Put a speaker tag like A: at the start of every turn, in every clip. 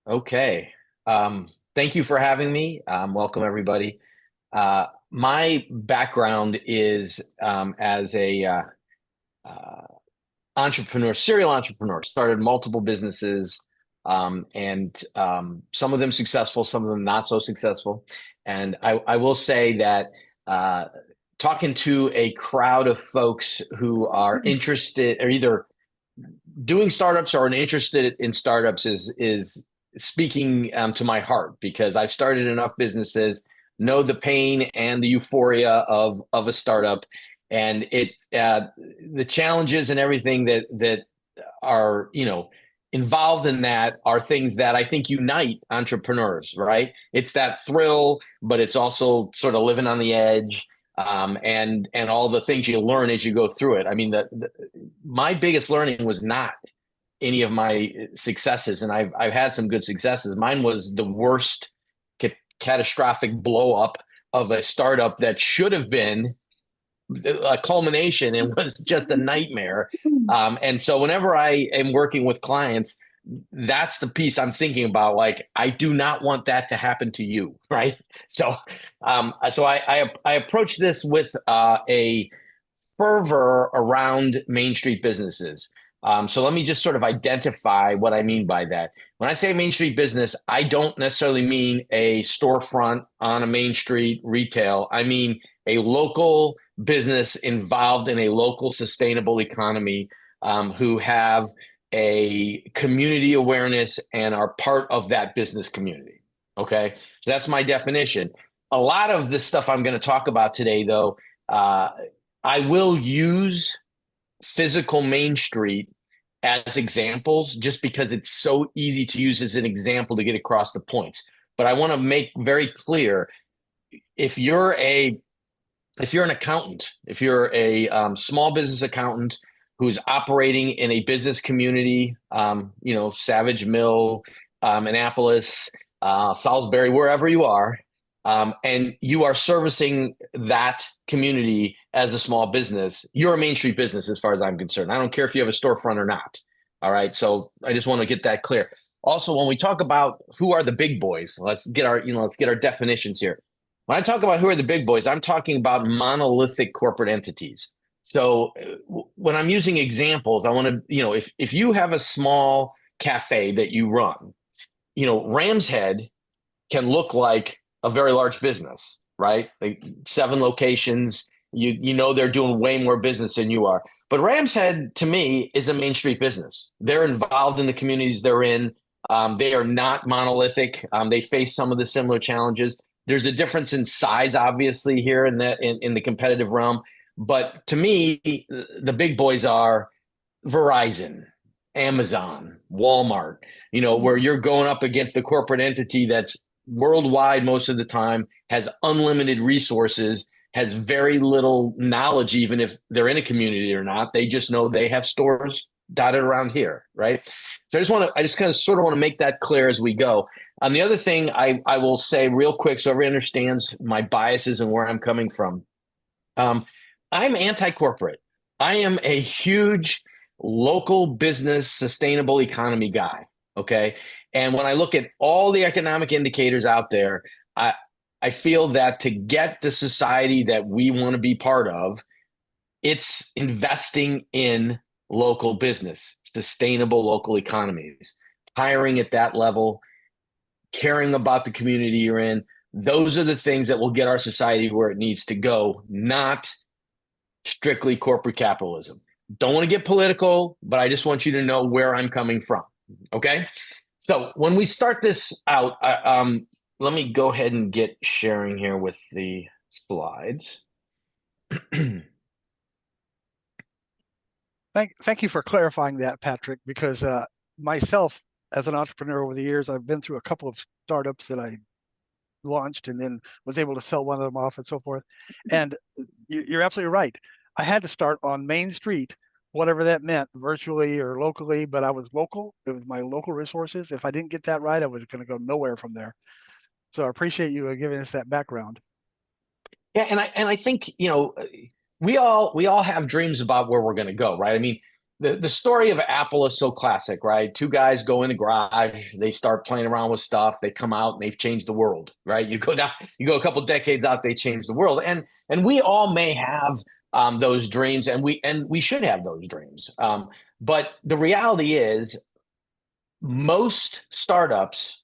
A: Okay. Thank you for having me. Welcome, everybody. My background is as a uh, entrepreneur, serial entrepreneur. Started multiple businesses, and some of them successful, some of them not so successful. And I will say that uh, talking to a crowd of folks who are interested, or either doing startups or interested in startups is speaking to my heart because I've started enough businesses, know the pain and the euphoria of a startup, and the challenges and everything that are involved in that are things that I think unite entrepreneurs. Right? It's that thrill, but it's also sort of living on the edge. And all the things you learn as you go through it. I mean, my biggest learning was not any of my successes, and I've had some good successes. Mine was the worst catastrophic blow up of a startup that should have been a culmination and was just a nightmare. And so whenever I am working with clients, that's the piece I'm thinking about. Like, I do not want that to happen to you, right? So I approach this with a fervor around Main Street businesses. So let me just sort of identify what I mean by that. When I say Main Street business, I don't necessarily mean a storefront on a Main Street retail. I mean a local business involved in a local sustainable economy, who have a community awareness and are part of that business community. Okay. So that's my definition. A lot of the stuff I'm going to talk about today, though, uh, I will use physical Main Street as examples just because it's so easy to use as an example to get across the points. But I want to make very clear, if you're a if you're an accountant, if you're a small business accountant who's operating in a business community, Savage Mill, Annapolis, Salisbury, wherever you are, and you are servicing that community as a small business, you're a Main Street business as far as I'm concerned. I don't care if you have a storefront or not. All right. So I just want to get that clear. Also, when we talk about who are the big boys, let's get our definitions here. When I talk about who are the big boys, I'm talking about monolithic corporate entities. So when I'm using examples, I want to, if you have a small cafe that you run, Ram's Head can look like a very large business, right? Like 7 locations. You know they're doing way more business than you are. But Ram's Head, to me, is a Main Street business. They're involved in the communities they're in. They are not monolithic. They face some of the similar challenges. There's a difference in size, obviously, here in the competitive realm. But to me, the big boys are Verizon, Amazon, Walmart, where you're going up against the corporate entity that's worldwide most of the time, has unlimited resources, has very little knowledge, even if they're in a community or not. They just know they have stores dotted around here, right? So I just kind of sort of want to make that clear as we go. The other thing I will say real quick so everyone understands my biases and where I'm coming from. Um, I'm anti-corporate. I am a huge local business sustainable economy guy. Okay. And when I look at all the economic indicators out there, I feel that to get the society that we want to be part of, it's investing in local business, sustainable local economies, hiring at that level, caring about the community you're in. Those are the things that will get our society where it needs to go, not strictly corporate capitalism. Don't want to get political, but I just want you to know where I'm coming from. Okay. So when we start this out, let me go ahead and get sharing here with the slides.
B: Thank you for clarifying that, Patrick, because myself, as an entrepreneur over the years, I've been through a couple of startups that I launched and then was able to sell one of them off and so forth. And you're absolutely right. I had to start on Main Street, whatever that meant, virtually or locally, but I was local. It was my local resources. If I didn't get that right, I was going to go nowhere from there. So I appreciate you giving us that background.
A: Yeah, and I think we all have dreams about where we're going to go, right? I mean, the story of Apple is so classic, right? Two guys go in the garage, they start playing around with stuff, they come out and they've changed the world, right? You go a couple decades out, they change the world, and we all may have those dreams, and we should have those dreams. But the reality is, most startups,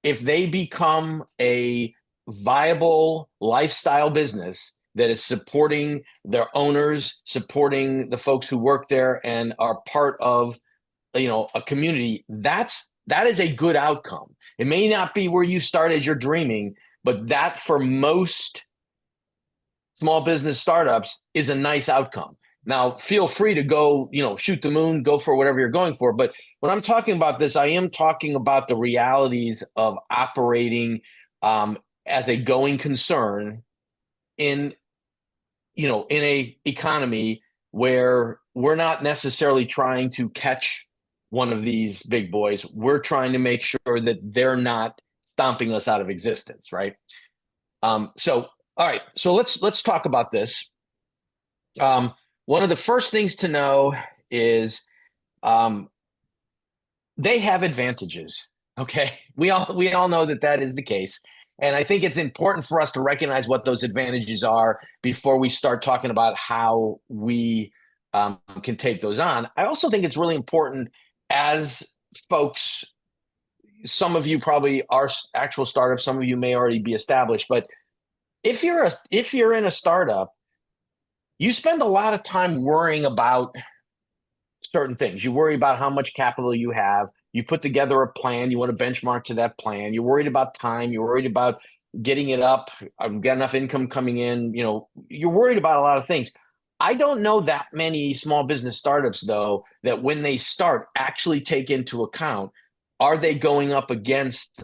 A: if they become a viable lifestyle business that is supporting their owners, supporting the folks who work there and are part of, a community, that is a good outcome. It may not be where you start as you're dreaming, but that for most small business startups is a nice outcome. Now, feel free to go, shoot the moon, go for whatever you're going for. But when I'm talking about this, I am talking about the realities of operating as a going concern in, in a economy where we're not necessarily trying to catch one of these big boys. We're trying to make sure that they're not stomping us out of existence, right? So, all right. So let's talk about this. One of the first things to know is they have advantages. Okay, we all know that is the case, and I think it's important for us to recognize what those advantages are before we start talking about how we can take those on. I also think it's really important as folks. Some of you probably are actual startups. Some of you may already be established, but if you're in a startup, you spend a lot of time worrying about certain things. You worry about how much capital you have. You put together a plan. You want to benchmark to that plan. You're worried about time. You're worried about getting it up. Get enough income coming in. You're worried about a lot of things. I don't know that many small business startups, though, that when they start actually take into account, are they going up against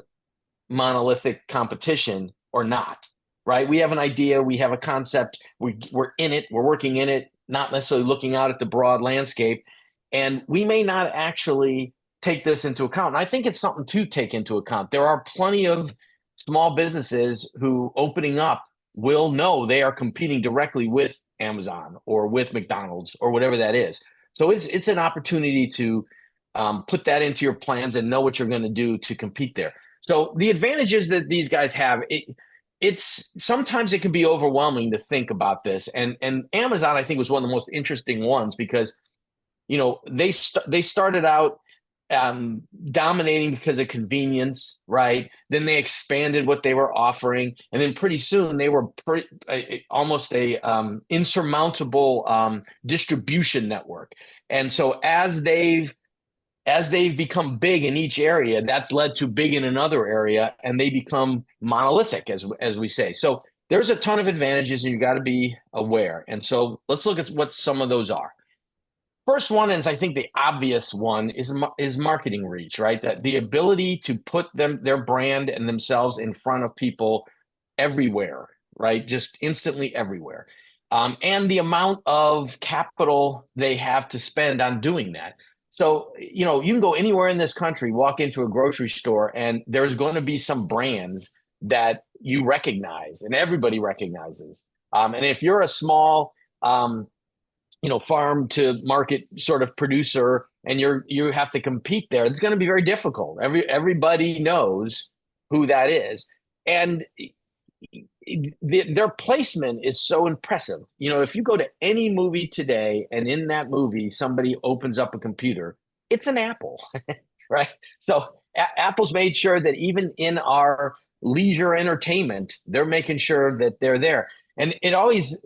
A: monolithic competition or not? Right? We have an idea. We have a concept. We're in it. We're working in it, not necessarily looking out at the broad landscape. And we may not actually take this into account. And I think it's something to take into account. There are plenty of small businesses who opening up will know they are competing directly with Amazon or with McDonald's or whatever that is. So it's an opportunity to put that into your plans and know what you're going to do to compete there. So the advantages that these guys have, it's sometimes it can be overwhelming to think about this. And Amazon, I think, was one of the most interesting ones because, they started out dominating because of convenience, right? Then they expanded what they were offering, and then pretty soon they were almost a insurmountable distribution network. And so as they've become big in each area, that's led to big in another area, and they become monolithic, as we say. So there's a ton of advantages, and you got to be aware. And so let's look at what some of those are. First one is, I think, the obvious one is marketing reach, right? That the ability to put their brand and themselves in front of people everywhere, right? Just instantly everywhere. And the amount of capital they have to spend on doing that. So, you can go anywhere in this country, walk into a grocery store, and there's going to be some brands that you recognize and everybody recognizes. And if you're a small, farm to market sort of producer and you have to compete there, it's going to be very difficult. Everybody knows who that is. And their placement is so impressive. If you go to any movie today and in that movie somebody opens up a computer, it's an Apple, right? So Apple's made sure that even in our leisure entertainment, they're making sure that they're there. And it always,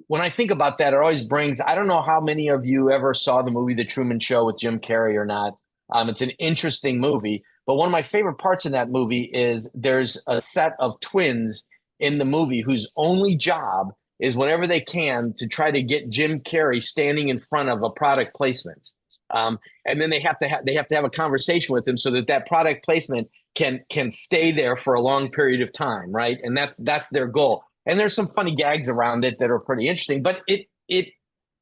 A: when I think about that, it always brings, I don't know how many of you ever saw the movie The Truman Show with Jim Carrey or not. It's an interesting movie, but one of my favorite parts in that movie is there's a set of twins in the movie whose only job is whenever they can to try to get Jim Carrey standing in front of a product placement. And then they have to have a conversation with him so that product placement can stay there for a long period of time, right? And that's their goal. And there's some funny gags around it that are pretty interesting, but it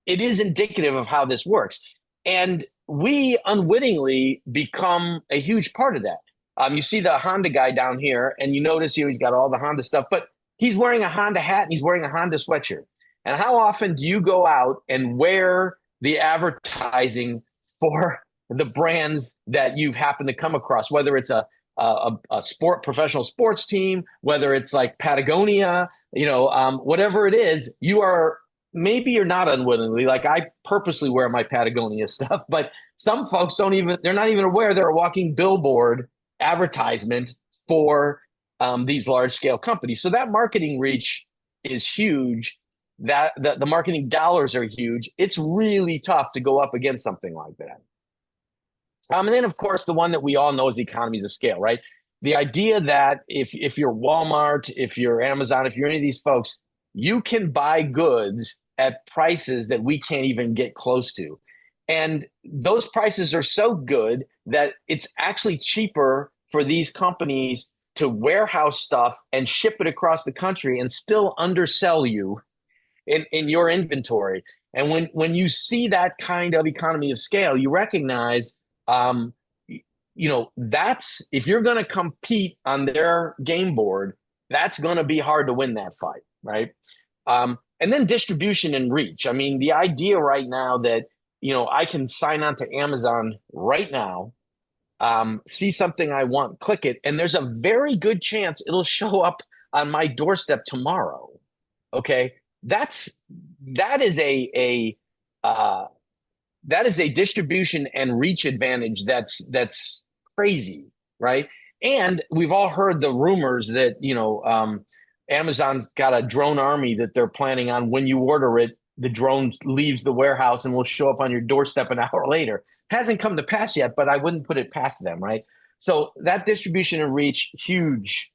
A: is indicative of how this works. And we unwittingly become a huge part of that. You see the Honda guy down here, and you notice he's got all the Honda stuff, but he's wearing a Honda hat and he's wearing a Honda sweatshirt. And how often do you go out and wear the advertising for the brands that you've happened to come across, whether it's a professional sports team, whether it's like Patagonia, whatever it is, maybe you're not unwillingly, like I purposely wear my Patagonia stuff, but some folks they're not even aware they're a walking billboard advertisement for these large scale companies. So that marketing reach is huge. That the marketing dollars are huge. It's really tough to go up against something like that. And then, of course, the one that we all know is the economies of scale, right? The idea that if you're Walmart, if you're Amazon, if you're any of these folks, you can buy goods at prices that we can't even get close to. And those prices are so good that it's actually cheaper for these companies to warehouse stuff and ship it across the country and still undersell you in your inventory. And when you see that kind of economy of scale, you recognize that's if you're going to compete on their game board, that's going to be hard to win that fight, right? And then distribution and reach. I mean, the idea right now that I can sign on to Amazon right now, see something I want, click it, and there's a very good chance it'll show up on my doorstep tomorrow. Okay, that is a distribution and reach advantage that's crazy, right? And we've all heard the rumors that Amazon's got a drone army that they're planning on. When you order it, the drone leaves the warehouse and will show up on your doorstep an hour later. Hasn't come to pass yet, but I wouldn't put it past them, right? So that distribution and reach, huge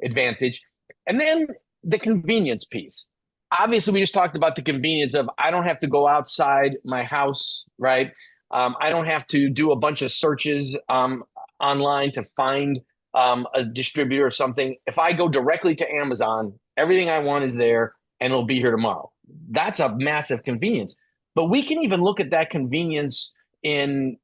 A: advantage. And then the convenience piece. Obviously, we just talked about the convenience of I don't have to go outside my house, right? I don't have to do a bunch of searches online to find a distributor or something. If I go directly to Amazon, everything I want is there and it'll be here tomorrow. That's a massive convenience. But we can even look at that convenience in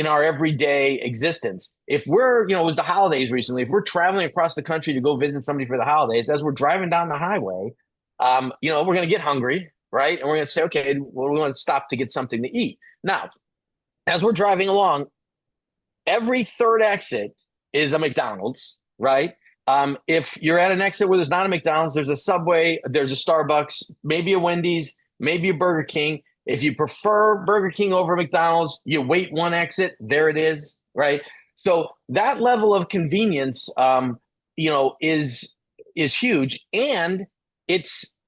A: our everyday existence. If we're, it was the holidays recently, if we're traveling across the country to go visit somebody for the holidays, as we're driving down the highway, we're going to get hungry, right? And we're going to say, okay, well, we want to stop to get something to eat. Now, as we're driving along, every third exit is a McDonald's, right? If you're at an exit where there's not a McDonald's, there's a Subway, there's a Starbucks, maybe a Wendy's, maybe a Burger King. If you prefer Burger King over McDonald's, you wait one exit, there it is, right? So that level of convenience, is huge, and it's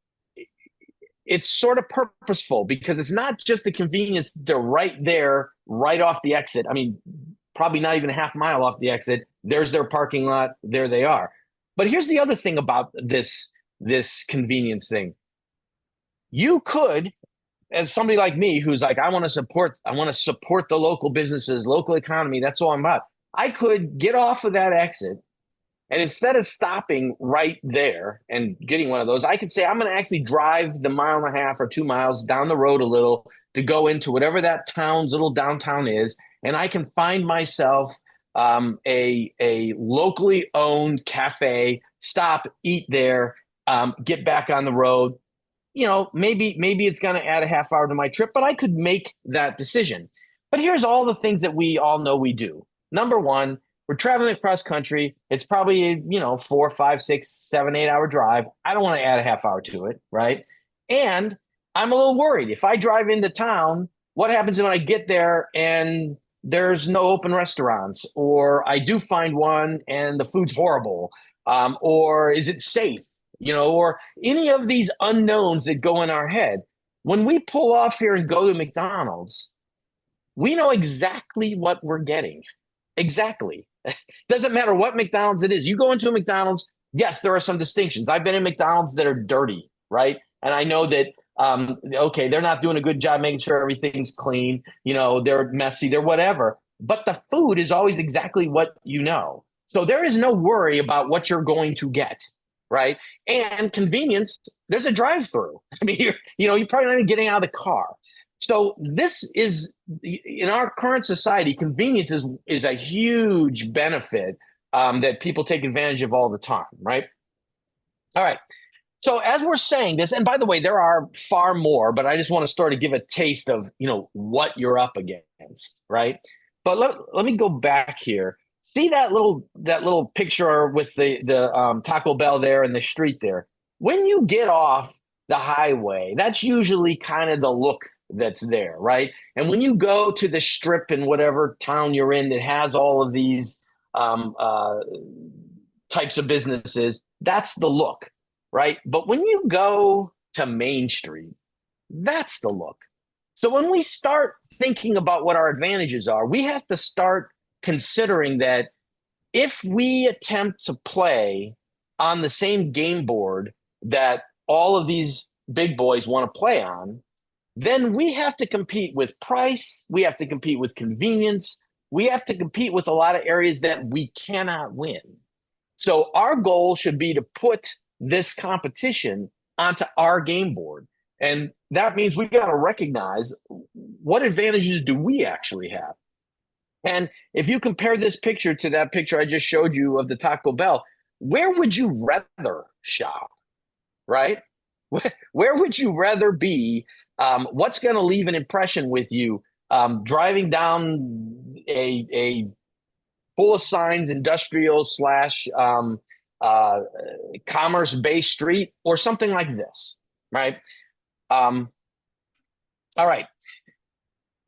A: sort of purposeful because it's not just the convenience. They're right there, right off the exit. I mean, probably not even a half mile off the exit. There's their parking lot. There they are. But here's the other thing about this convenience thing. You could, as somebody like me who's like, I want to support the local businesses, local economy. That's all I'm about. I could get off of that exit, and instead of stopping right there and getting one of those, I could say, I'm going to actually drive the 1.5 miles or 2 miles down the road a little to go into whatever that town's little downtown is. And I can find myself a locally owned cafe, stop, eat there, get back on the road. Maybe it's going to add a half hour to my trip, but I could make that decision. But here's all the things that we all know we do. Number one, we're traveling across country. It's probably, 4, 5, 6, 7, 8 hour drive. I don't want to add a half hour to it, right? And I'm a little worried. If I drive into town, what happens when I get there and there's no open restaurants, or I do find one and the food's horrible, or is it safe, or any of these unknowns that go in our head. When we pull off here and go to McDonald's, we know exactly what we're getting. Exactly. Doesn't matter what McDonald's it is. You go into a McDonald's, yes, there are some distinctions. I've been in McDonald's that are dirty, right? And I know that, they're not doing a good job making sure everything's clean. They're messy, they're whatever. But the food is always exactly what you know. So there is no worry about what you're going to get, right? And convenience, there's a drive-through. I mean, you're probably not even getting out of the car. So this is, in our current society, convenience is a huge benefit that people take advantage of all the time, right? All right. So as we're saying this, and by the way, there are far more, but I just want to start to give a taste of, what you're up against, right? But let me go back here. See that little picture with the Taco Bell there and the street there. When you get off the highway, that's usually kind of the look that's there, right? And when you go to the strip in whatever town you're in that has all of these um, uh, types of businesses, that's the look, right? But when you go to Main Street, that's the look. So when we start thinking about what our advantages are, we have to start considering that if we attempt to play on the same game board that all of these big boys want to play on, then we have to compete with price, we have to compete with convenience, we have to compete with a lot of areas that we cannot win. So our goal should be to put this competition onto our game board. And that means we got to recognize what advantages do we actually have. And if you compare this picture to that picture I just showed you of the Taco Bell, where would you rather shop, right? Where would you rather be? What's going to leave an impression with you? Driving down a full of signs, industrial slash commerce based street, or something like this, right? All right.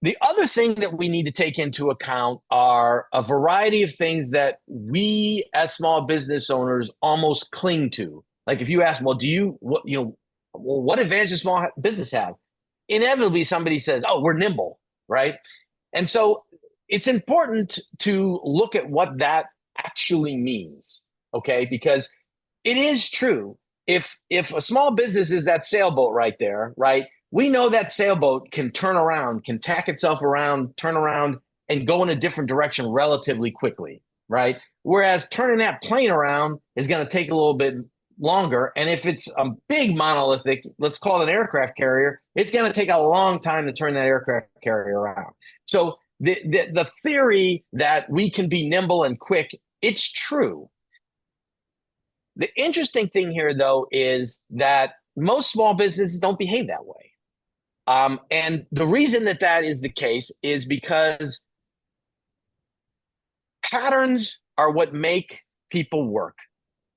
A: The other thing that we need to take into account are a variety of things that we as small business owners almost cling to. Like if you ask, well, what advantage does small business have? Inevitably, somebody says, oh, we're nimble, right? And so it's important to look at what that actually means, okay? Because it is true. If a small business is that sailboat right there, right? We know that sailboat can turn around, can tack itself around, turn around, and go in a different direction relatively quickly, right? Whereas turning that plane around is going to take a little bit longer. And if it's a big monolithic, let's call it an aircraft carrier, it's going to take a long time to turn that aircraft carrier around. So the theory that we can be nimble and quick, it's true. The interesting thing here, though, is that most small businesses don't behave that way. And the reason that is the case is because patterns are what make people work.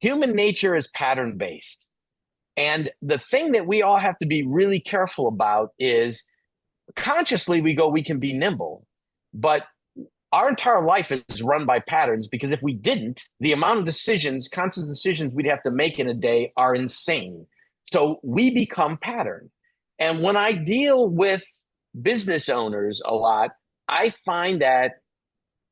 A: Human nature is pattern based. And the thing that we all have to be really careful about is consciously we can be nimble, but our entire life is run by patterns, because if we didn't, the amount of decisions, constant decisions we'd have to make in a day are insane. So we become pattern. And when I deal with business owners a lot, I find that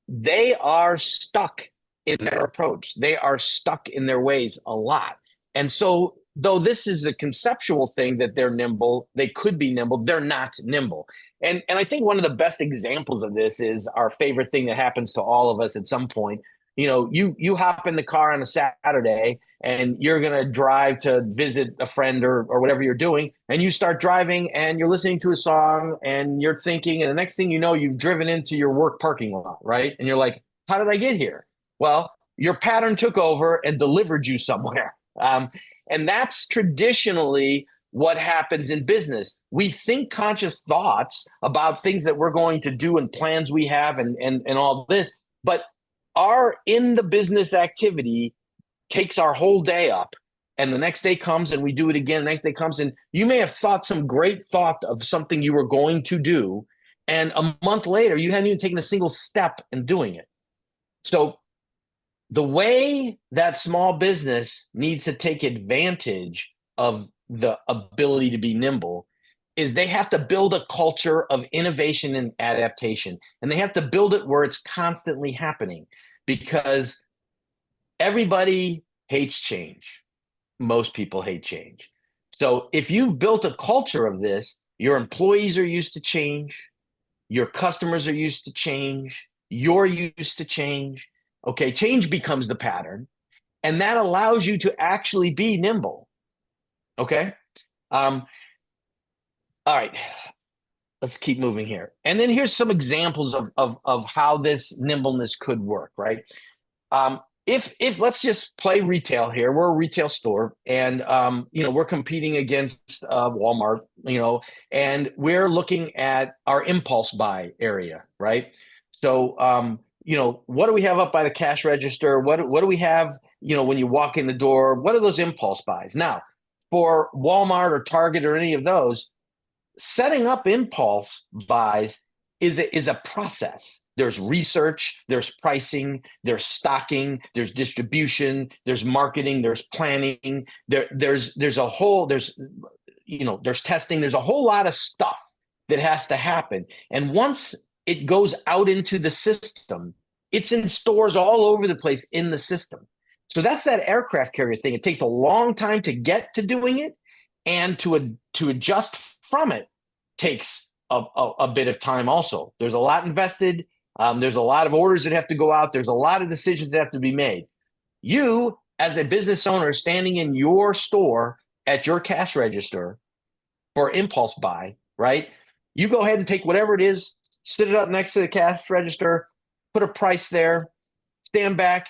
A: they are stuck in their approach. They are stuck in their ways a lot. And so, though this is a conceptual thing that they're nimble, they could be nimble, they're not nimble. And I think one of the best examples of this is our favorite thing that happens to all of us at some point. You hop in the car on a Saturday and you're going to drive to visit a friend or whatever you're doing. And you start driving and you're listening to a song and you're thinking, and the next thing you know, you've driven into your work parking lot, right? And you're like, how did I get here? Well, your pattern took over and delivered you somewhere. And that's traditionally what happens in business. We think conscious thoughts about things that we're going to do and plans we have and all this, but our in the business activity takes our whole day up, and the next day comes and we do it again. The next day comes and you may have thought some great thought of something you were going to do, and a month later you hadn't even taken a single step in doing it. So the way that small business needs to take advantage of the ability to be nimble is they have to build a culture of innovation and adaptation. And they have to build it where it's constantly happening, because everybody hates change. Most people hate change. So if you've built a culture of this, your employees are used to change, your customers are used to change, you're used to change. Okay, change becomes the pattern, and that allows you to actually be nimble. Okay. All right. Let's keep moving here. And then here's some examples of how this nimbleness could work, right? if let's just play retail here. We're a retail store, and we're competing against Walmart, and we're looking at our impulse buy area, right? So what do we have up by the cash register? What do we have, when you walk in the door? What are those impulse buys? Now, for Walmart or Target or any of those, setting up impulse buys is a process. There's research, there's pricing, there's stocking, there's distribution, there's marketing, there's planning, there's testing, there's a whole lot of stuff that has to happen. And once it goes out into the system, it's in stores all over the place in the system. So that's that aircraft carrier thing. It takes a long time to get to doing it, and to adjust from it takes a bit of time also. There's a lot invested. There's a lot of orders that have to go out. There's a lot of decisions that have to be made. You, as a business owner standing in your store at your cash register for impulse buy, right? You go ahead and take whatever it is, sit it up next to the cash register, put a price there, stand back,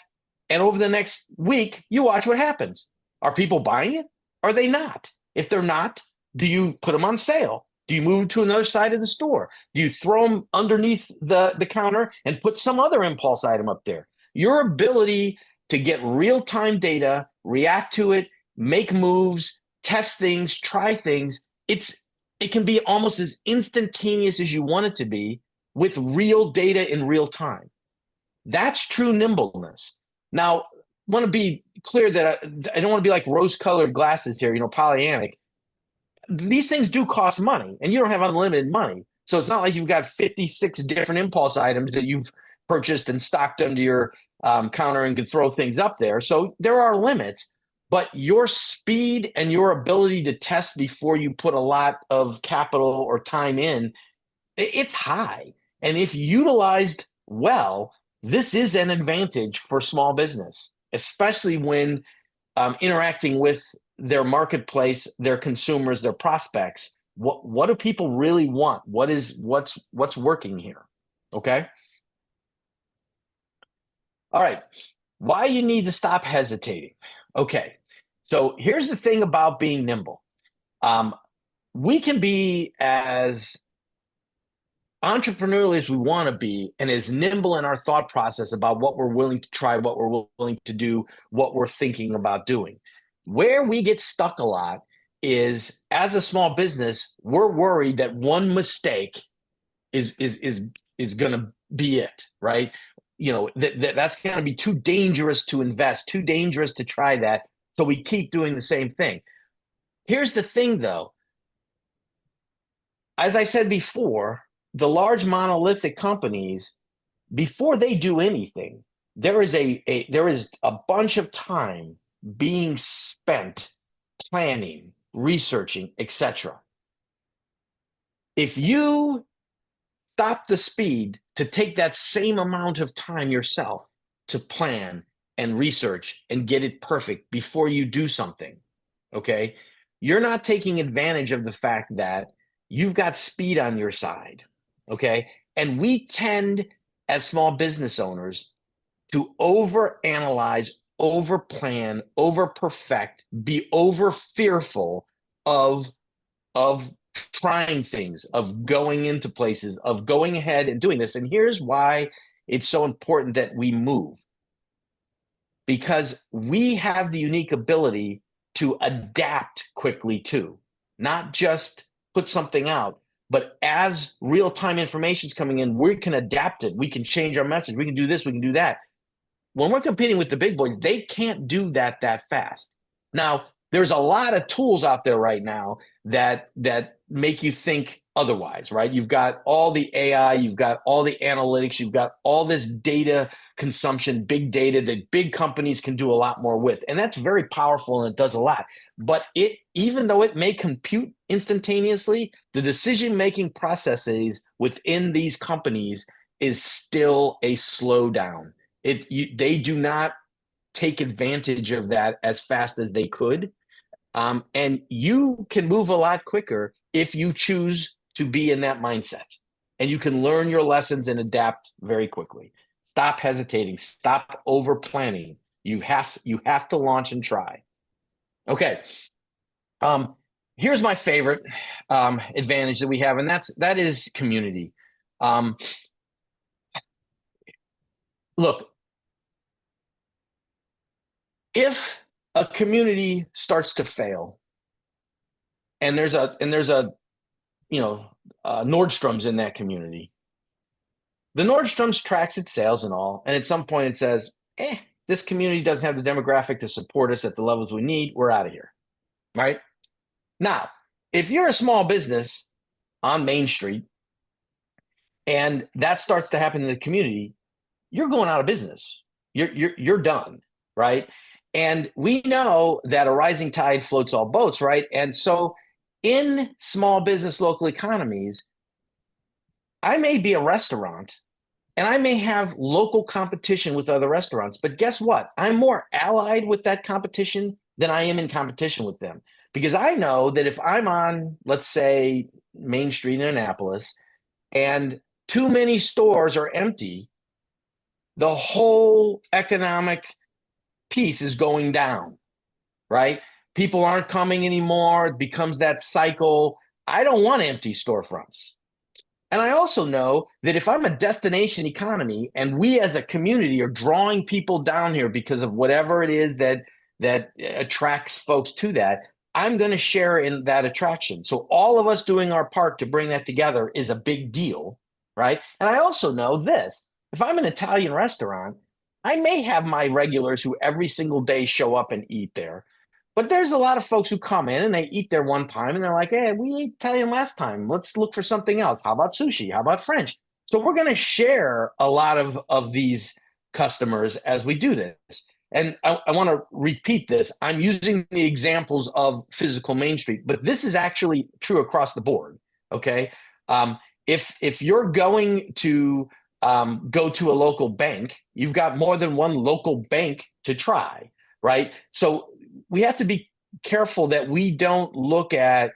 A: and over the next week, you watch what happens. Are people buying it? Are they not? If they're not, do you put them on sale? Do you move to another side of the store? Do you throw them underneath the counter and put some other impulse item up there? Your ability to get real-time data, react to it, make moves, test things, try things, it can be almost as instantaneous as you want it to be with real data in real time. That's true nimbleness. Now, I want to be clear that I don't want to be like rose-colored glasses here, Pollyannic. These things do cost money, and you don't have unlimited money. So it's not like you've got 56 different impulse items that you've purchased and stocked under your counter and can throw things up there. So there are limits, but your speed and your ability to test before you put a lot of capital or time in, it's high. And if utilized well, this is an advantage for small business, especially when interacting with their marketplace, their consumers, their prospects. What do people really want? What's working here? Okay. All right. Why you need to stop hesitating. Okay. So here's the thing about being nimble. We can be as entrepreneurial as we want to be, and as nimble in our thought process about what we're willing to try, what we're willing to do, what we're thinking about doing. Where we get stuck a lot is, as a small business, we're worried that one mistake is going to be it, right? That's going to be too dangerous to invest, too dangerous to try that. So we keep doing the same thing. Here's the thing, though. As I said before, the large monolithic companies, before they do anything, there is a bunch of time being spent planning, researching, etc. If you stop the speed to take that same amount of time yourself to plan and research and get it perfect before you do something, okay, you're not taking advantage of the fact that you've got speed on your side, okay? And we tend, as small business owners, to overanalyze, overplan, overperfect, be over fearful of trying things, of going into places, of going ahead and doing this. And here's why it's so important that we move. Because we have the unique ability to adapt quickly too, not just put something out, but as real-time information is coming in, we can adapt it. We can change our message. We can do this. We can do that. When we're competing with the big boys, they can't do that fast. Now, there's a lot of tools out there right now that make you think otherwise, right? You've got all the AI, you've got all the analytics, you've got all this data consumption, big data that big companies can do a lot more with. And that's very powerful, and it does a lot. But even though it may compute instantaneously, the decision-making processes within these companies is still a slowdown. They do not take advantage of that as fast as they could. And you can move a lot quicker if you choose to be in that mindset. And you can learn your lessons and adapt very quickly. Stop hesitating. Stop over planning. You have to launch and try. Okay. Here's my favorite advantage that we have, and that is community. Look, if a community starts to fail, and there's a Nordstrom's in that community, the Nordstrom's tracks its sales and all, and at some point it says, this community doesn't have the demographic to support us at the levels we need. We're out of here, right? Now, if you're a small business on Main Street and that starts to happen in the community, you're going out of business. You're done, right? And we know that a rising tide floats all boats, right? And so in small business local economies, I may be a restaurant and I may have local competition with other restaurants, but guess what? I'm more allied with that competition than I am in competition with them. Because I know that if I'm on, let's say, Main Street in Annapolis, and too many stores are empty, the whole economic piece is going down, right? People aren't coming anymore. It becomes that cycle. I don't want empty storefronts. And I also know that if I'm a destination economy and we as a community are drawing people down here because of whatever it is that attracts folks to that, I'm going to share in that attraction. So all of us doing our part to bring that together is a big deal, right? And I also know this. If I'm an Italian restaurant, I may have my regulars who every single day show up and eat there. But there's a lot of folks who come in and they eat there one time and they're like, hey, we ate Italian last time. Let's look for something else. How about sushi? How about French? So we're going to share a lot of these customers as we do this. And I want to repeat this. I'm using the examples of physical Main Street, but this is actually true across the board. Okay. If you're going to go to a local bank, you've got more than one local bank to try, right? So we have to be careful that we don't look at,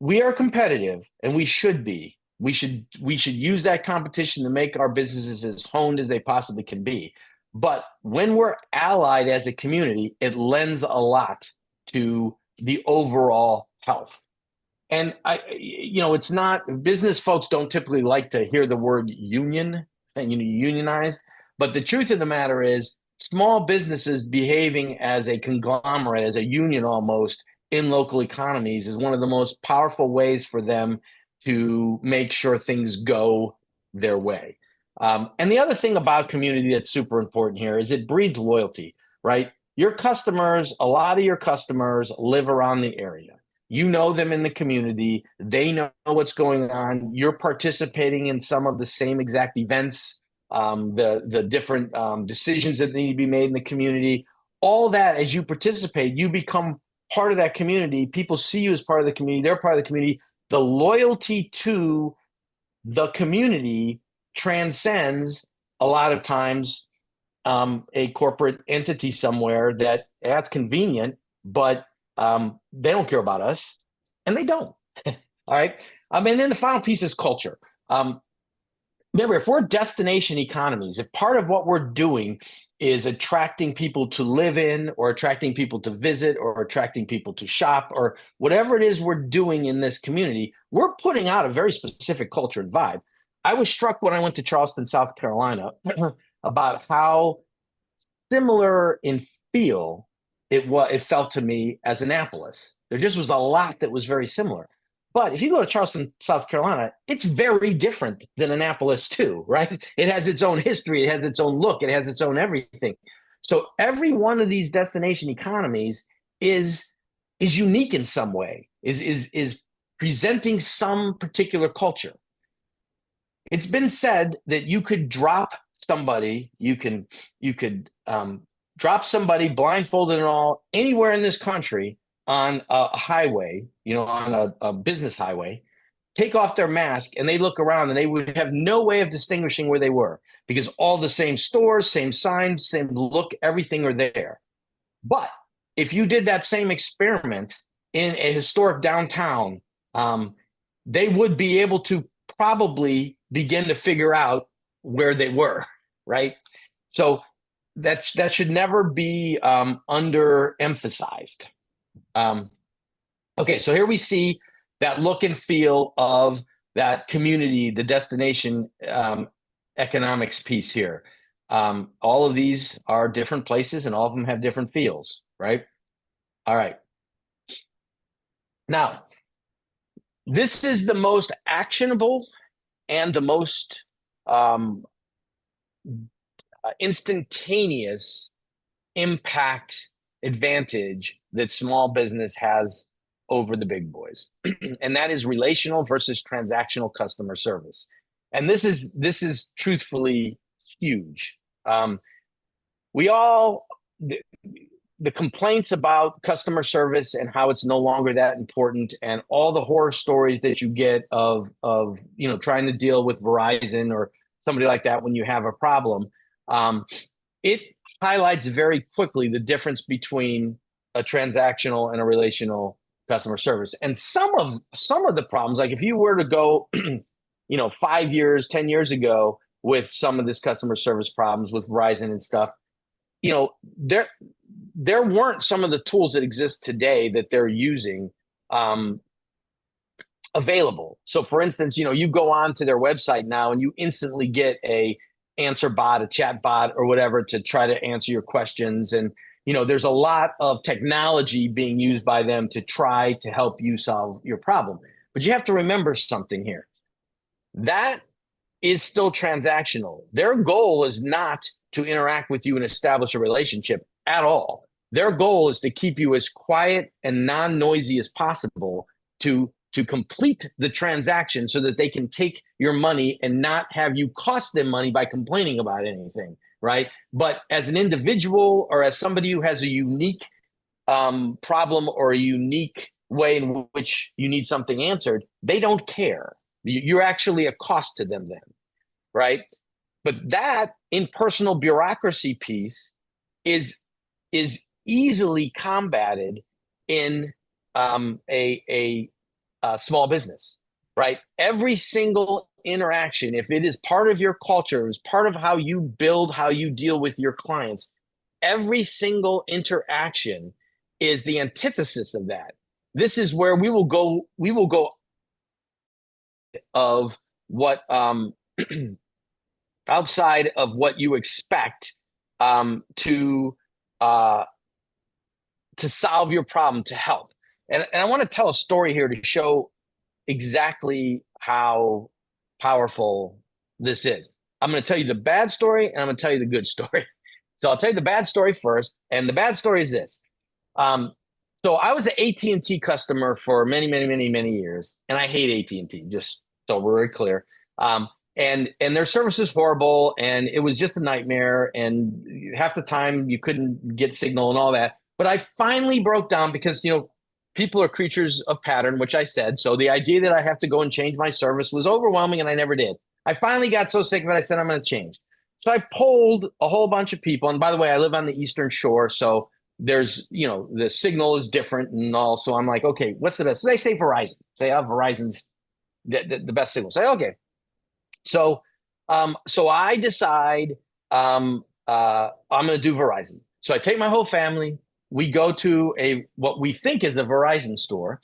A: we are competitive and we should be. We should use that competition to make our businesses as honed as they possibly can be. But when we're allied as a community, it lends a lot to the overall health. And it's not, business folks don't typically like to hear the word union and unionized. But the truth of the matter is, small businesses behaving as a conglomerate, as a union almost in local economies is one of the most powerful ways for them to make sure things go their way. And the other thing about community that's super important here is it breeds loyalty, right? Your customers, a lot of your customers live around the area. You know them in the community. They know what's going on. You're participating in some of the same exact events, the different decisions that need to be made in the community. All that, as you participate, you become part of that community. People see you as part of the community. They're part of the community. The loyalty to the community transcends a lot of times a corporate entity somewhere that's convenient, but they don't care about us, and they don't. All right. And then the final piece is culture. Remember, if we're destination economies, if part of what we're doing is attracting people to live in, or attracting people to visit, or attracting people to shop, or whatever it is we're doing in this community, we're putting out a very specific culture and vibe. I was struck when I went to Charleston, South Carolina, about how similar in feel it felt to me as Annapolis. There just was a lot that was very similar. But if you go to Charleston, South Carolina, it's very different than Annapolis too, right? It has its own history. It has its own look. It has its own everything. So every one of these destination economies is unique in some way, is presenting some particular culture. It's been said that you could drop somebody, you could drop somebody blindfolded and all anywhere in this country on a highway, on a business highway, take off their mask, and they look around and they would have no way of distinguishing where they were, because all the same stores, same signs, same look, everything are there. But if you did that same experiment in a historic downtown, they would be able to probably begin to figure out where they were, right? So that should never be underemphasized. Okay, so here we see that look and feel of that community, the destination economics piece here. All of these are different places and all of them have different feels, right? All right. Now, this is the most actionable and the most instantaneous impact advantage that small business has over the big boys. And that is relational versus transactional customer service. And this is truthfully huge. We all, the complaints about customer service and how it's no longer that important, and all the horror stories that you get of trying to deal with Verizon or somebody like that when you have a problem, it highlights very quickly the difference between a transactional and a relational customer service. And some of the problems, like if you were to go 5 years, 10 years ago with some of this customer service problems with Verizon and stuff, there weren't some of the tools that exist today that they're using available. So for instance, you go on to their website now and you instantly get a answer bot, a chat bot or whatever to try to answer your questions. And, there's a lot of technology being used by them to try to help you solve your problem. But you have to remember something here. That is still transactional. Their goal is not to interact with you and establish a relationship at all. Their goal is to keep you as quiet and non-noisy as possible to complete the transaction so that they can take your money and not have you cost them money by complaining about anything, right? But as an individual or as somebody who has a unique problem or a unique way in which you need something answered, they don't care. You're actually a cost to them then, right? But that impersonal bureaucracy piece is easily combated in a small business, right? Every single interaction, if it is part of your culture, is part of how you build, how you deal with your clients, every single interaction is the antithesis of that. This is where we will go of what outside of what you expect to solve your problem, to help. And I want to tell a story here to show exactly how powerful this is. I'm going to tell you the bad story and I'm going to tell you the good story. So I'll tell you the bad story first. And the bad story is this. So I was an AT&T customer for many, many, many, many years. And I hate AT&T, just so we're very clear. And their service is horrible. And it was just a nightmare. And half the time you couldn't get signal and all that. But I finally broke down because, people are creatures of pattern, which I said. So the idea that I have to go and change my service was overwhelming and I never did. I finally got so sick of it, I said, I'm going to change. So I polled a whole bunch of people. And by the way, I live on the Eastern Shore. So there's, the signal is different and all. So I'm like, okay, what's the best? So they say Verizon. Say, Verizon's the best signal. Say, okay. So I decide I'm going to do Verizon. So I take my whole family. We go to what we think is a Verizon store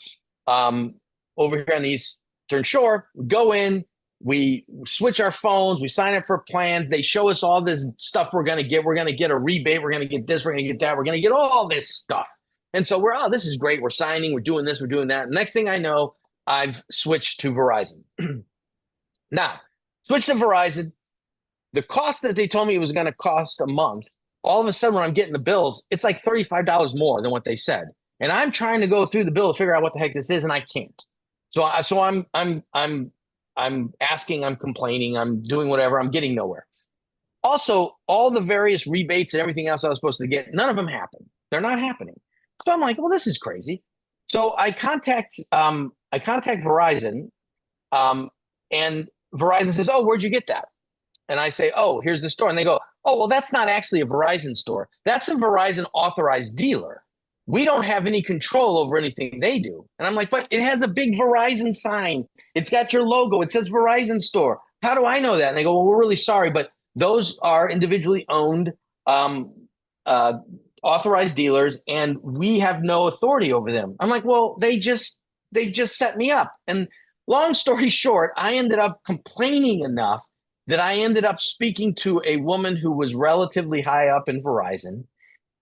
A: over here on the Eastern Shore. We go in, we switch our phones, we sign up for plans. They show us all this stuff we're going to get. We're going to get a rebate. We're going to get this. We're going to get that. We're going to get all this stuff. And so this is great. We're signing. We're doing this. We're doing that. Next thing I know, I've switched to Verizon. Now, switch to Verizon. The cost that they told me it was going to cost a month, all of a sudden when I'm getting the bills, it's like $35 more than what they said. And I'm trying to go through the bill to figure out what the heck this is, and I can't. So I'm asking, I'm complaining, I'm doing whatever, I'm getting nowhere. Also, all the various rebates and everything else I was supposed to get, none of them happen. They're not happening. So I'm like, well, this is crazy. So I contact Verizon, and Verizon says, oh, where'd you get that? And I say, oh, here's the store. And they go, oh, well, that's not actually a Verizon store. That's a Verizon authorized dealer. We don't have any control over anything they do. And I'm like, but it has a big Verizon sign. It's got your logo. It says Verizon store. How do I know that? And they go, well, we're really sorry, but those are individually owned um, uh, authorized dealers, and we have no authority over them. I'm like, well, they just set me up. And long story short, I ended up complaining enough that I ended up speaking to a woman who was relatively high up in Verizon,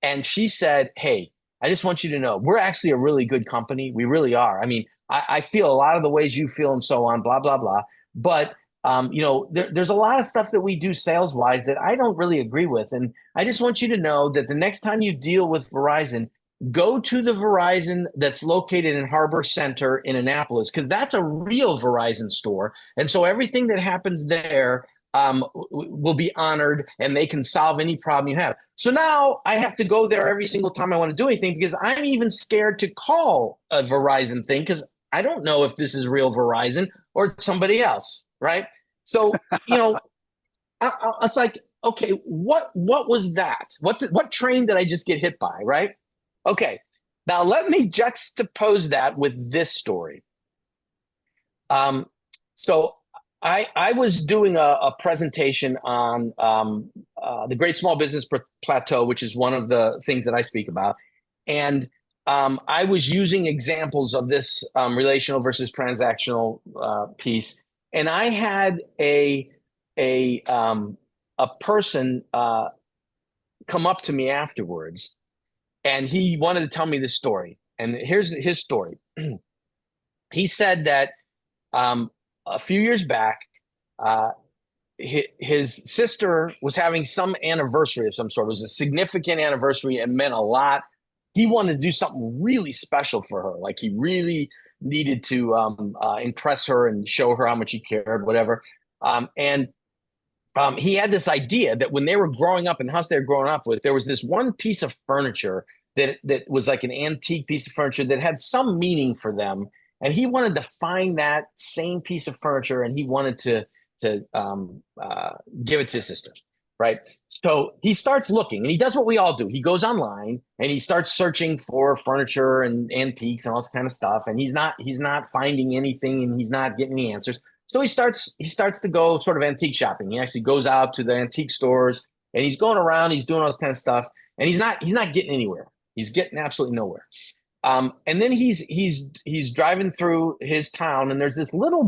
A: and she said, "Hey, I just want you to know we're actually a really good company. We really are. I mean, I feel a lot of the ways you feel and so on, blah, blah, blah. But there's a lot of stuff that we do sales wise that I don't really agree with. And I just want you to know that the next time you deal with Verizon, go to the Verizon that's located in Harbor Center in Annapolis, because that's a real Verizon store. And so everything that happens there will be honored, and they can solve any problem you have. So now I have to go there every single time I want to do anything, because I'm even scared to call a Verizon thing, because I don't know if this is real Verizon or somebody else, right? So, it's like, okay, what was that? What train did I just get hit by, right? Okay, now let me juxtapose that with this story. So I was doing a presentation on the Great Small Business Plateau, which is one of the things that I speak about. And I was using examples of this relational versus transactional piece. And I had a person come up to me afterwards, and he wanted to tell me this story. And here's his story. He said that a few years back, his sister was having some anniversary of some sort. It was a significant anniversary and meant a lot. He wanted to do something really special for her. Like, he really needed to impress her and show her how much he cared, whatever. And he had this idea that when they were growing up in the house they were growing up with, there was this one piece of furniture that was like an antique piece of furniture that had some meaning for them. And he wanted to find that same piece of furniture, and he wanted to give it to his sister, right? So he starts looking, and he does what we all do. He goes online and he starts searching for furniture and antiques and all this kind of stuff. And he's not finding anything, and he's not getting any answers. So he starts to go sort of antique shopping. He actually goes out to the antique stores, and he's going around. He's doing all this kind of stuff, and he's not getting anywhere. He's getting absolutely nowhere. And then he's driving through his town, and there's this little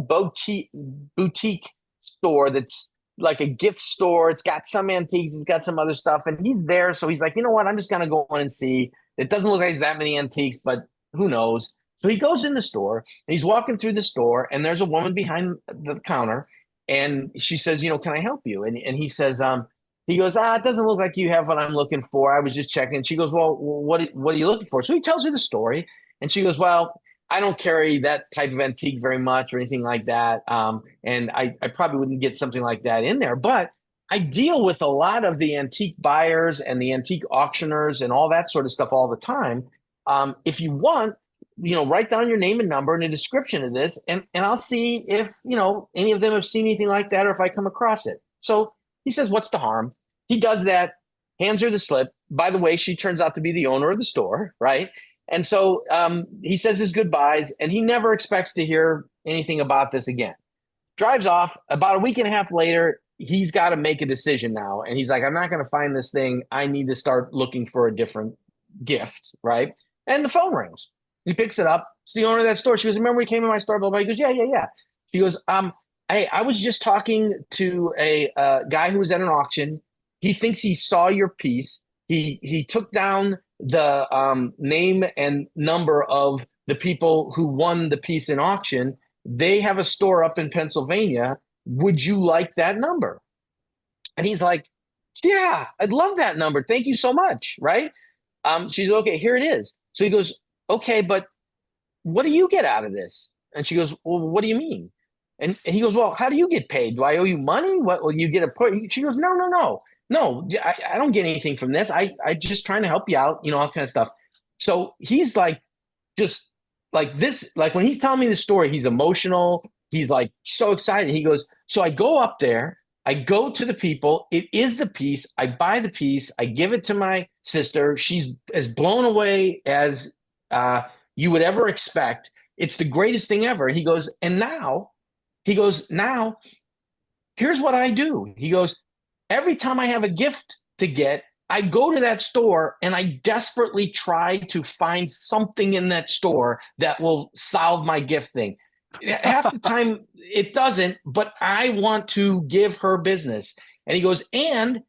A: boutique store that's like a gift store. It's got some antiques, it's got some other stuff, and he's there. So he's like, you know what? I'm just gonna go in and see. It doesn't look like there's that many antiques, but who knows? So he goes in the store, and he's walking through the store, and there's a woman behind the counter, and she says, can I help you? And he says, he goes, it doesn't look like you have what I'm looking for. I was just checking. She goes, well, what are you looking for? So he tells her the story, and she goes, well, I don't carry that type of antique very much or anything like that. And I probably wouldn't get something like that in there, but I deal with a lot of the antique buyers and the antique auctioners and all that sort of stuff all the time. If you want, write down your name and number and a description of this, and I'll see if, any of them have seen anything like that, or if I come across it. So he says, what's the harm? He does that, hands her the slip. By the way, she turns out to be the owner of the store, right? And so he says his goodbyes, and he never expects to hear anything about this again. Drives off. About a week and a half later, he's got to make a decision now. And he's like, I'm not going to find this thing. I need to start looking for a different gift, right? And the phone rings. He picks it up. It's the owner of that store. She goes, remember he came in my store? Blah, blah. He goes, yeah. She goes, hey, I was just talking to a guy who was at an auction. He thinks he saw your piece. He took down the name and number of the people who won the piece in auction. They have a store up in Pennsylvania. Would you like that number? And he's like, yeah, I'd love that number. Thank you so much. Right? She's okay. Here it is. So he goes, okay, but what do you get out of this? And she goes, well, what do you mean? And he goes, well, how do you get paid? Do I owe you money? What will you get a put? She goes, no. I don't get anything from this. I just trying to help you out, all kind of stuff. So he's like, just like this, like when he's telling me the story, he's emotional. He's like so excited. He goes, so I go up there, I go to the people. It is the piece. I buy the piece. I give it to my sister. She's as blown away as you would ever expect. It's the greatest thing ever. And he goes, now, here's what I do. He goes, every time I have a gift to get, I go to that store and I desperately try to find something in that store that will solve my gift thing. Half the time it doesn't, but I want to give her business. And he goes, and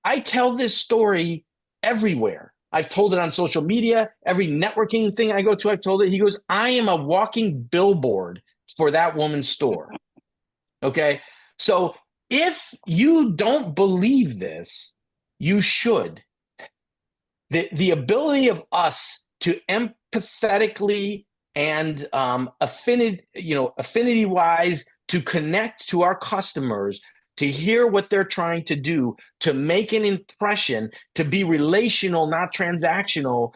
A: I tell this story everywhere. I've told it on social media, every networking thing I go to, I've told it. He goes, I am a walking billboard for that woman's store. Okay. So if you don't believe this, you should. The ability of us to empathetically and affinity wise to connect to our customers, to hear what they're trying to do, to make an impression, to be relational, not transactional,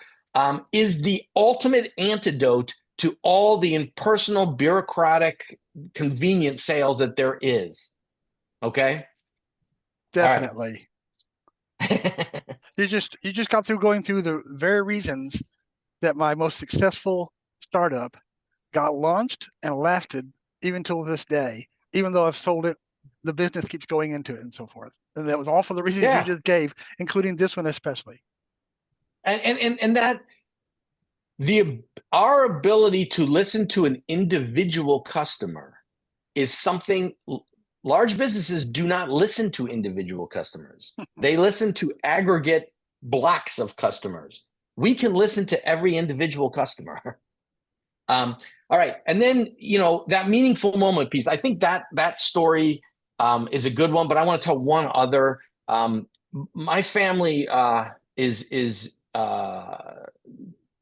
A: is the ultimate antidote to all the impersonal, bureaucratic, convenient sales that there is. Okay?
B: Definitely.
A: All right.
B: You just got through going through the very reasons that my most successful startup got launched and lasted even till this day. Even though I've sold it, the business keeps going into it and so forth. And that was all for the reasons you
A: Yeah.
B: just gave, including this one especially.
A: And that our ability to listen to an individual customer is something large businesses do not listen to individual customers. They listen to aggregate blocks of customers. We can listen to every individual customer. All right. And then, that meaningful moment piece, I think that story is a good one, but I want to tell one other. My family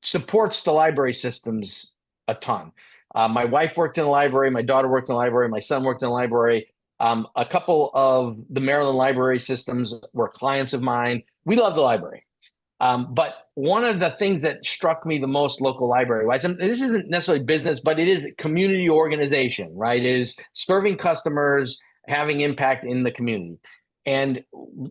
A: supports the library systems a ton. My wife worked in the library. My daughter worked in the library. My son worked in the library. A couple of the Maryland library systems were clients of mine. We love the library. But one of the things that struck me the most local library wise, and this isn't necessarily business, but it is community organization, right? It is serving customers, having impact in the community. And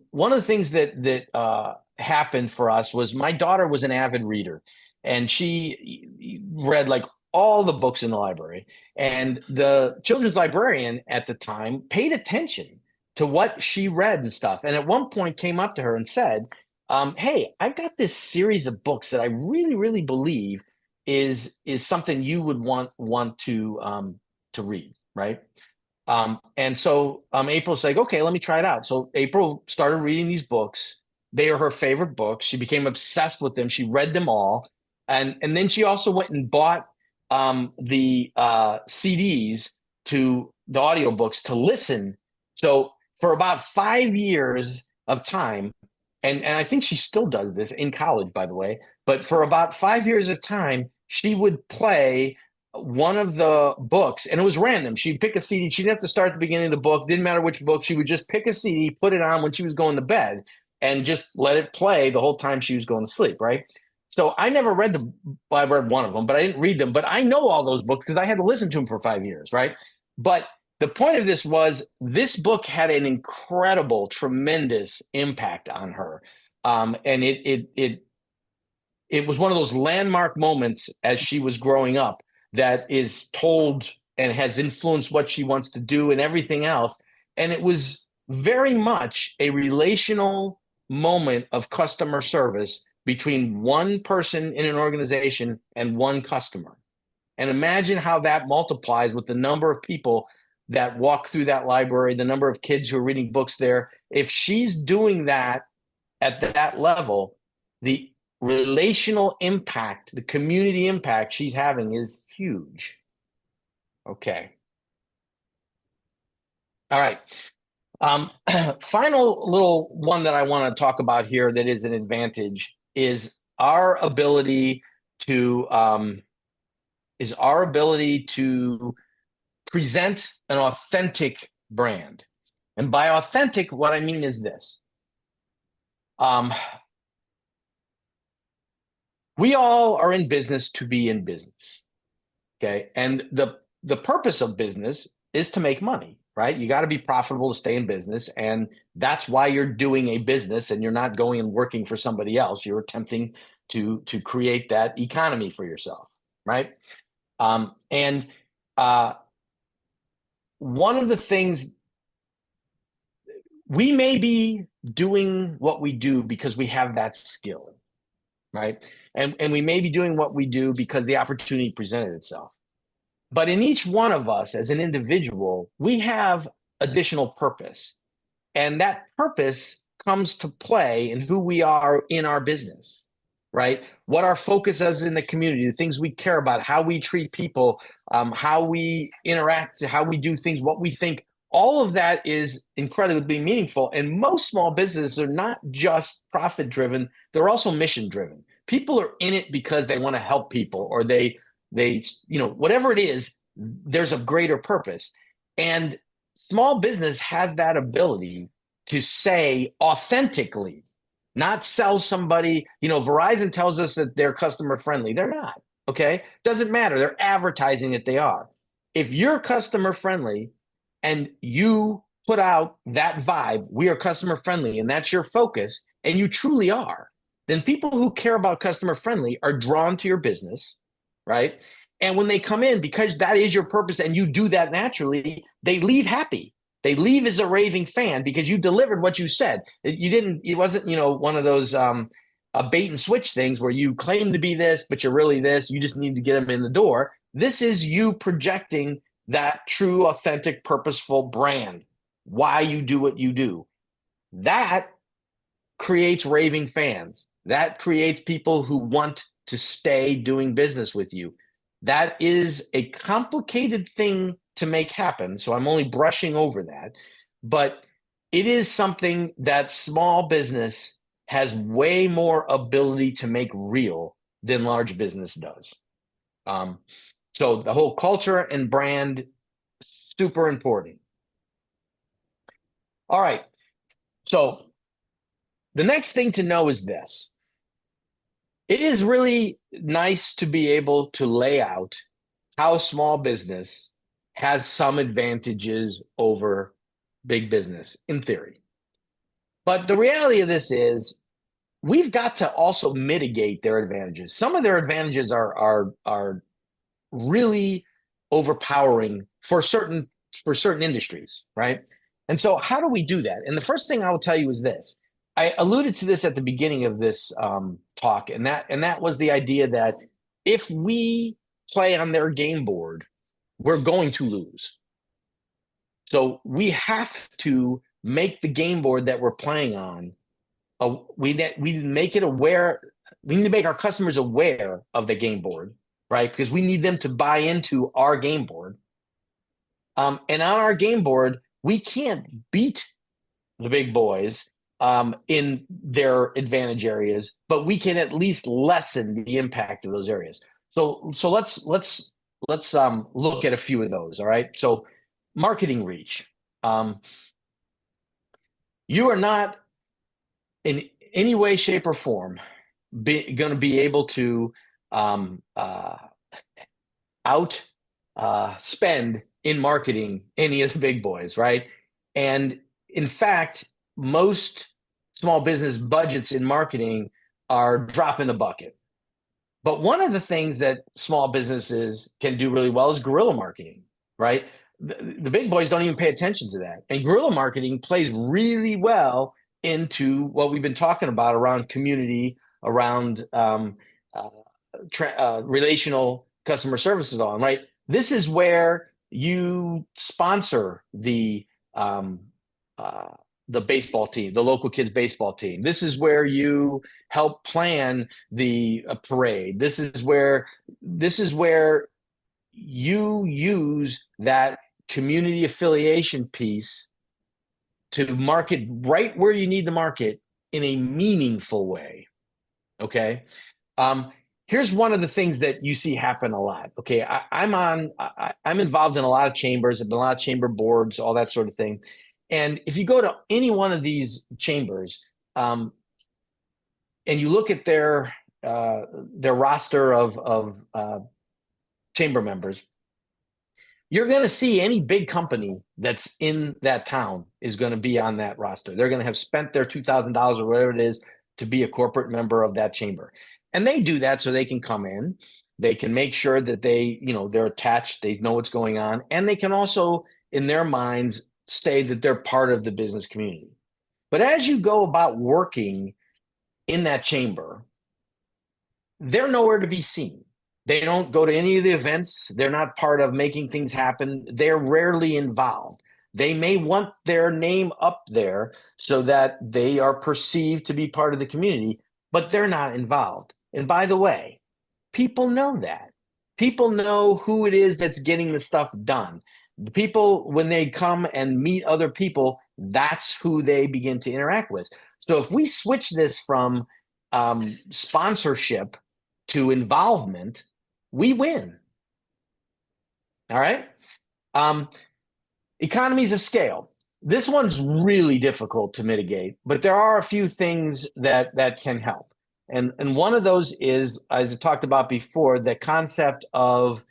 A: one of the things that happened for us was my daughter was an avid reader, and she read like all the books in the library. And the children's librarian at the time paid attention to what she read and stuff. And at one point came up to her and said, hey, I've got this series of books that I really, really believe is something you would want to read, right? And so April's like, okay, let me try it out. So April started reading these books. They are her favorite books. She became obsessed with them. She read them all. And then she also went and bought the CDs to the audiobooks to listen. So for about 5 years of time, and I think she still does this in college, by the way, but for about 5 years of time, she would play one of the books, and it was random. She'd pick a CD. She didn't have to start at the beginning of the book. Didn't matter which book. She would just pick a CD, put it on when she was going to bed, and just let it play the whole time she was going to sleep, right? So I never read I read one of them, but I didn't read them. But I know all those books because I had to listen to them for 5 years, right? But the point of this was this book had an incredible, tremendous impact on her. And it was one of those landmark moments as she was growing up that is told and has influenced what she wants to do and everything else. And it was very much a relational moment of customer service between one person in an organization and one customer. And imagine how that multiplies with the number of people that walk through that library, the number of kids who are reading books there. If she's doing that at that level, the relational impact, the community impact she's having is huge. Okay. All right. Final little one that I want to talk about here that is an advantage is our ability to present an authentic brand. And by authentic, what I mean is this. We all are in business to be in business. Okay. And the purpose of business is to make money, right? You got to be profitable to stay in business. And that's why you're doing a business and you're not going and working for somebody else. You're attempting to create that economy for yourself, right? And one of the things, we may be doing what we do because we have that skill, right? And we may be doing what we do because the opportunity presented itself. But in each one of us as an individual, we have additional purpose. And that purpose comes to play in who we are in our business, right? What our focus is in the community, the things we care about, how we treat people, how we interact, how we do things, what we think. All of that is incredibly meaningful. And most small businesses are not just profit driven, they're also mission driven. People are in it because they want to help people, or they, whatever it is, there's a greater purpose. And small business has that ability to say authentically, not sell somebody. Verizon tells us that they're customer friendly. They're not. Okay. Doesn't matter. They're advertising that they are. If you're customer friendly and you put out that vibe, we are customer friendly, and that's your focus, and you truly are, then people who care about customer friendly are drawn to your business, right? And when they come in, because that is your purpose and you do that naturally, they leave happy. They leave as a raving fan because you delivered what you said. It wasn't, one of those bait and switch things where you claim to be this, but you're really this. You just need to get them in the door. This is you projecting that true, authentic, purposeful brand, why you do what you do. That creates raving fans. That creates people who want to stay doing business with you. That is a complicated thing to make happen. So I'm only brushing over that. But it is something that small business has way more ability to make real than large business does. So the whole culture and brand, super important. All right. So the next thing to know is this. It is really nice to be able to lay out how small business has some advantages over big business in theory. But the reality of this is we've got to also mitigate their advantages. Some of their advantages are really overpowering for certain industries, right? And so how do we do that? And the first thing I will tell you is this. I alluded to this at the beginning of this talk, and that was the idea that if we play on their game board, we're going to lose. So we have to make the game board that we're playing on. We make it aware. We need to make our customers aware of the game board, right? Because we need them to buy into our game board. And on our game board, we can't beat the big boys in their advantage areas, but we can at least lessen the impact of those areas. So let's look at a few of those. All right. So marketing reach. You are not in any way, shape, or form going to be able to spend in marketing any of the big boys, right? And in fact, most small business budgets in marketing are drop in the bucket. But one of the things that small businesses can do really well is guerrilla marketing, right? The big boys don't even pay attention to that. And guerrilla marketing plays really well into what we've been talking about around community, around relational customer services on, right? This is where you sponsor the baseball team, the local kids baseball team. This is where you help plan the parade. This is where you use that community affiliation piece to market right where you need to market in a meaningful way. Okay. Here's one of the things that you see happen a lot. Okay. I'm involved in a lot of chambers, a lot of chamber boards, all that sort of thing. And if you go to any one of these chambers, and you look at their roster of chamber members, you're going to see any big company that's in that town is going to be on that roster. They're going to have spent their $2,000 or whatever it is to be a corporate member of that chamber. And they do that so they can come in, they can make sure that they're attached, they know what's going on. And they can also, in their minds, say that they're part of the business community. But as you go about working in that chamber, they're nowhere to be seen. They don't go to any of the events. They're not part of making things happen. They're rarely involved. They may want their name up there so that they are perceived to be part of the community, but they're not involved. And by the way, people know that. People know who it is that's getting the stuff done. The people, when they come and meet other people, that's who they begin to interact with. So if we switch this from sponsorship to involvement, we win. All right. Um, Economies of scale. This one's really difficult to mitigate, but there are a few things that can help. And one of those is, as I talked about before, the concept of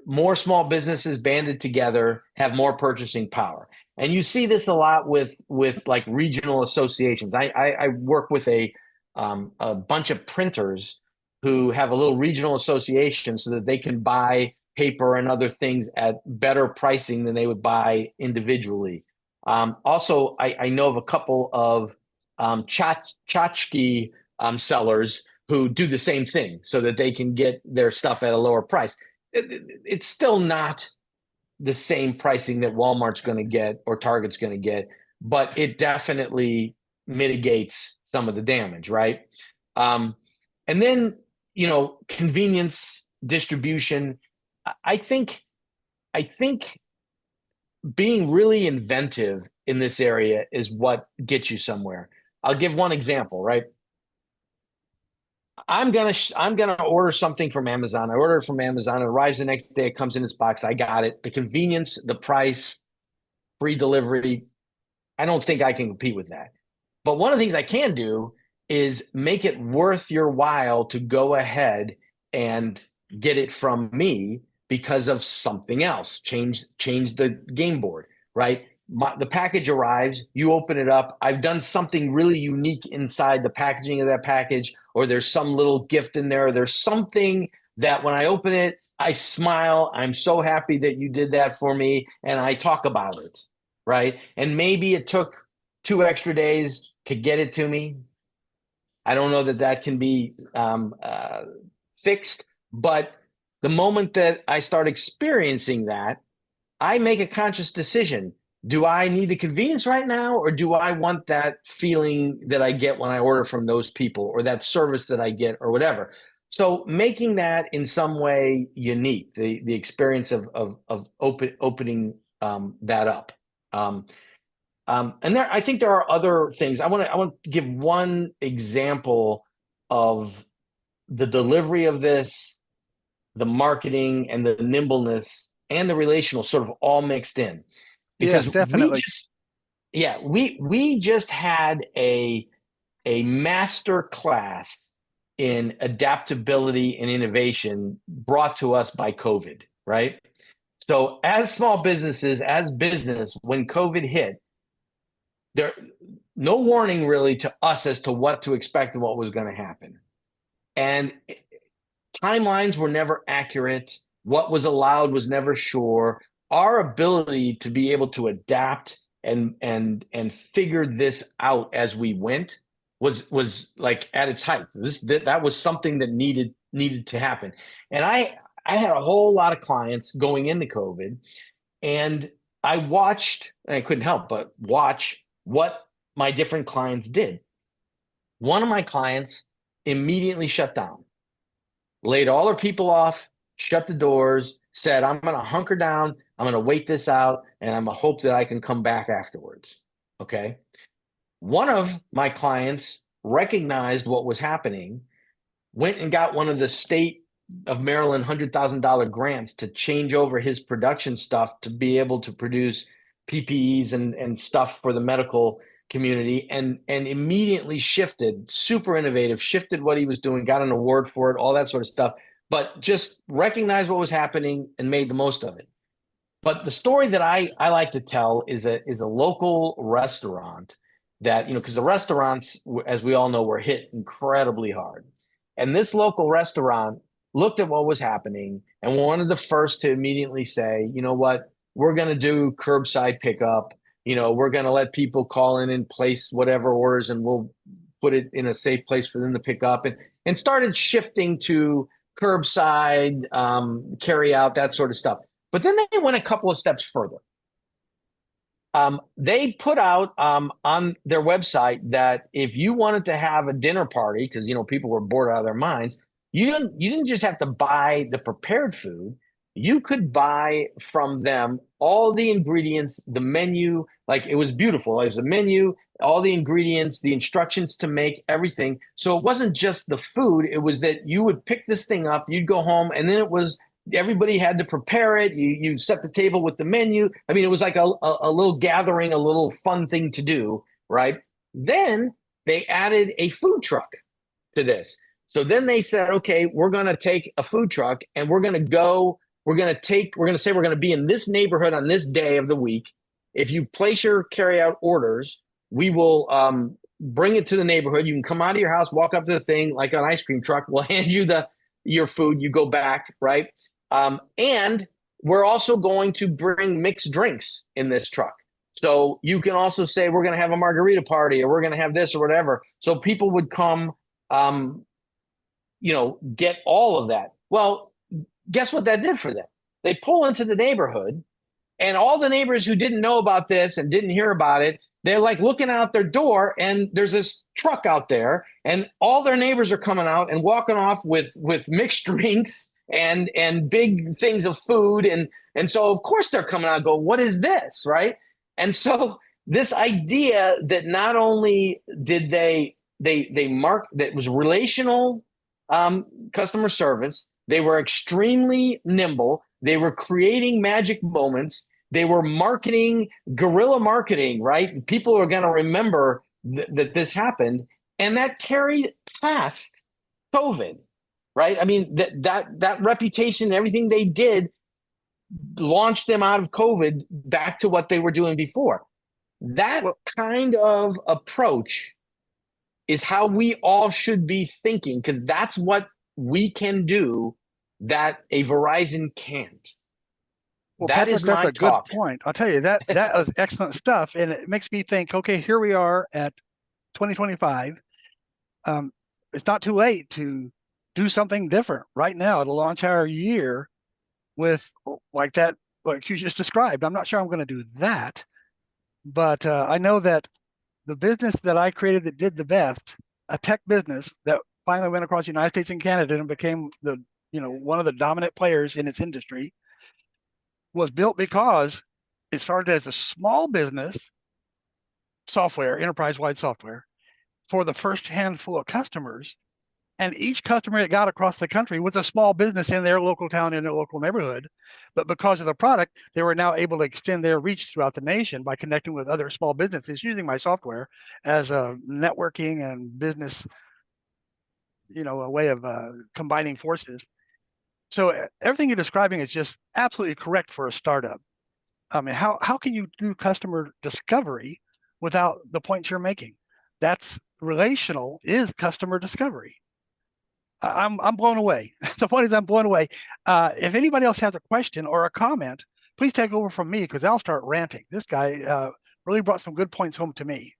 A: more small businesses banded together have more purchasing power. And you see this a lot with like regional associations. I work with a bunch of printers who have a little regional association so that they can buy paper and other things at better pricing than they would buy individually. Also, I know of a couple of tchotchke sellers who do the same thing so that they can get their stuff at a lower price. It's still not the same pricing that Walmart's going to get or Target's going to get, but it definitely mitigates some of the damage, right? And then, convenience, distribution. I think being really inventive in this area is what gets you somewhere. I'll give one example, right? I'm gonna order something from Amazon. I order it from Amazon. It arrives the next day. It comes in its box. I got it. The convenience, the price, free delivery. I don't think I can compete with that. But one of the things I can do is make it worth your while to go ahead and get it from me because of something else. Change the game board, right? The package arrives, you open it up. I've done something really unique inside the packaging of that package, or there's some little gift in there. There's something that when I open it, I smile. I'm so happy that you did that for me. And I talk about it, right? And maybe it took 2 extra days to get it to me. I don't know that can be fixed, but the moment that I start experiencing that, I make a conscious decision. Do I need the convenience right now, or do I want that feeling that I get when I order from those people, or that service that I get, or whatever? So making that in some way unique, the experience of opening that up. And I think there are other things. I want to give one example of the delivery of this, the marketing and the nimbleness and the relational sort of all mixed in. Because
B: Yes, definitely.
A: we just had a master class in adaptability and innovation brought to us by COVID, right? So as small businesses, as business, when COVID hit, there no warning really to us as to what to expect and what was going to happen. And timelines were never accurate. What was allowed was never sure. Our ability to be able to adapt and figure this out as we went was like at its height. That was something that needed to happen. And I had a whole lot of clients going into COVID, and I watched, and I couldn't help but watch what my different clients did. One of my clients immediately shut down, laid all her people off, shut the doors, said, I'm going to hunker down. I'm going to wait this out, and I'm going to hope that I can come back afterwards. Okay. One of my clients recognized what was happening, went and got one of the state of Maryland $100,000 grants to change over his production stuff to be able to produce PPEs and stuff for the medical community, and immediately shifted, super innovative, shifted what he was doing, got an award for it, all that sort of stuff, but just recognized what was happening and made the most of it. But the story that I like to tell is a local restaurant that, because the restaurants, as we all know, were hit incredibly hard. And this local restaurant looked at what was happening and wanted the first to immediately say, you know what, we're going to do curbside pickup. we're going to let people call in and place whatever orders, and we'll put it in a safe place for them to pick up, and started shifting to curbside, carry out, that sort of stuff. But then they went a couple of steps further. They put out on their website that if you wanted to have a dinner party, because people were bored out of their minds, you didn't just have to buy the prepared food. You could buy from them all the ingredients, the menu. Like, it was beautiful. It was a menu, all the ingredients, the instructions to make everything. So it wasn't just the food. It was that you would pick this thing up, you'd go home, and then it was everybody had to prepare it. You set the table with the menu. I mean, it was like a little gathering, a little fun thing to do, right? Then they added a food truck to this. So then they said, okay, we're going to take a food truck and we're going to say we're going to be in this neighborhood on this day of the week. If you place your carry out orders, we will bring it to the neighborhood. You can come out of your house, walk up to the thing like an ice cream truck. We'll hand you your food. You go back, right? And we're also going to bring mixed drinks in this truck. So you can also say, we're going to have a margarita party, or we're going to have this or whatever. So people would come, get all of that. Well, guess what that did for them? They pull into the neighborhood, and all the neighbors who didn't know about this and didn't hear about it, they're like looking out their door, and there's this truck out there, and all their neighbors are coming out and walking off with mixed drinks and big things of food. And so of course they're coming out and go, what is this? Right. And so this idea that not only did they mark that was relational customer service, they were extremely nimble. They were creating magic moments. They were marketing, guerrilla marketing, right? People are going to remember that this happened, and that carried past COVID, right? I mean, that reputation, everything they did, launched them out of COVID back to what they were doing before. That kind of approach is how we all should be thinking, because that's what we can do that a Verizon can't.
B: Well,
A: that
B: Patrick,
A: is my
B: that's a
A: talk.
B: good point. I'll tell you that was excellent stuff, and it makes me think. Okay, here we are at 2025. It's not too late to do something different right now to launch our year with like that, like you just described. I'm not sure I'm going to do that, but I know that the business that I created that did the best, a tech business that finally went across the United States and Canada and became one of the dominant players in its industry, was built because it started as a small business software, enterprise-wide software, for the first handful of customers. And each customer that got across the country was a small business in their local town, in their local neighborhood. But because of the product, they were now able to extend their reach throughout the nation by connecting with other small businesses using my software as a networking and business, a way of combining forces. So everything you're describing is just absolutely correct for a startup. I mean, how can you do customer discovery without the points you're making? That's relational is customer discovery. I'm blown away. The point is, I'm blown away. If anybody else has a question or a comment, please take over from me, because I'll start ranting. This guy really brought some good points home to me.